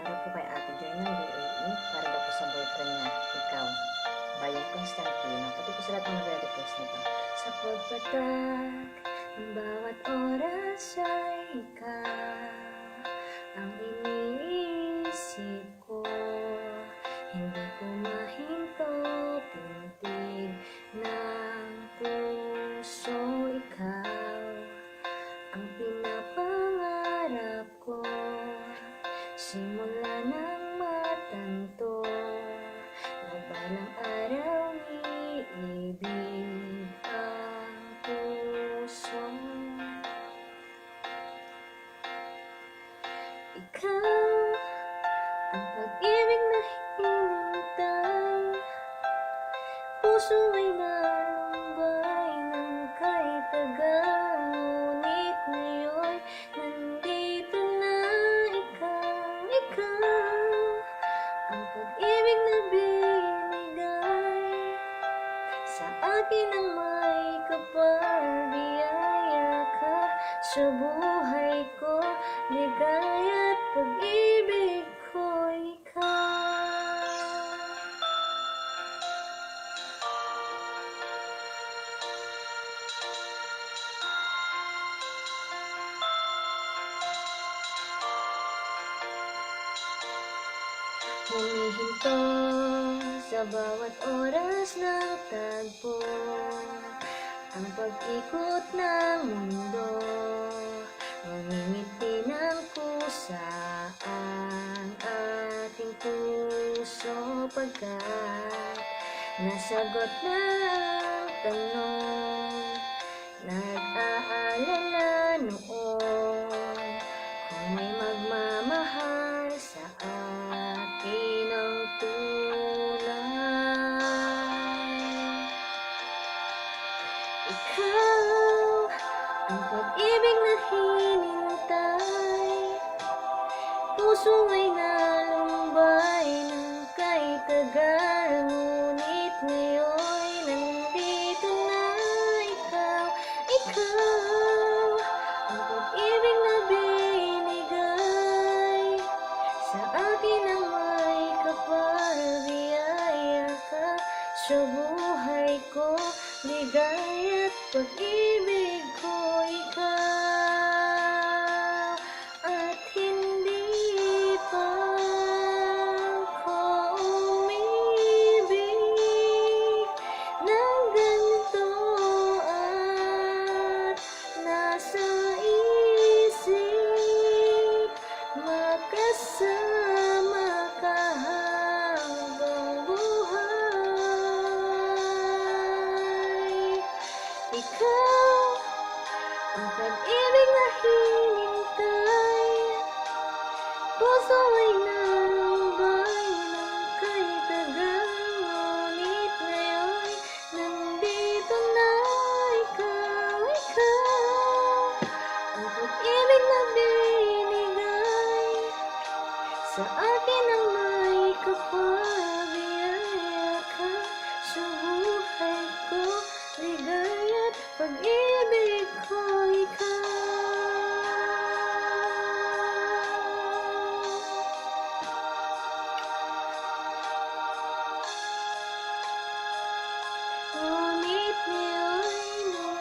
Para po kay Ate Joy ng DAE, para daw po sa boyfriend niya, ikaw, Bayan Constantino. Pati po sa lahat ng nagre-request nito. Sa pagpatak, ang bawat oras ay ikaw ang iniisip ko. Hindi ko mahinto, pintig ng puso, ikaw ang pinapangarap ko. Simula ng matanto na balang araw iibig ang puso. Ikaw ang pag-ibig na hinintay, puso ay nalumbay ng kay tagal. Ngunit ngayon nandito na ikaw ang pag-ibig na binigay sa akin ang may kapal. Biyaya ka sa buhay ko, ligaya at pag-ibig ko, ikaw. Humihinto sa bawat oras ng tagpo, ang pag-ikot ng mundo. Mamimiti ng kusa ang ating puso, pagkat nasagot na ang tanong. Nag-aalala noon kung may magmamahal sa akin ang tunay. Ikaw ang pag-ibig na hinintay, puso ay nalumbay ng kay tagal. Ngunit ngayon nandito na ikaw ang pag-ibig na binigay sa akin ang may kapal. Biyaya ka sa buhay ko, ligaya at pag-ibig ko, ikaw. At hindi pa ako umibig ng ganito, at nasa isip makasama ka habang buhay. Ikaw ang pag-ibig na hinintay, puso ay nalumbay ng kay tagal. Ngunit ngayon nandito na ikaw ang pag-ibig na binigay sa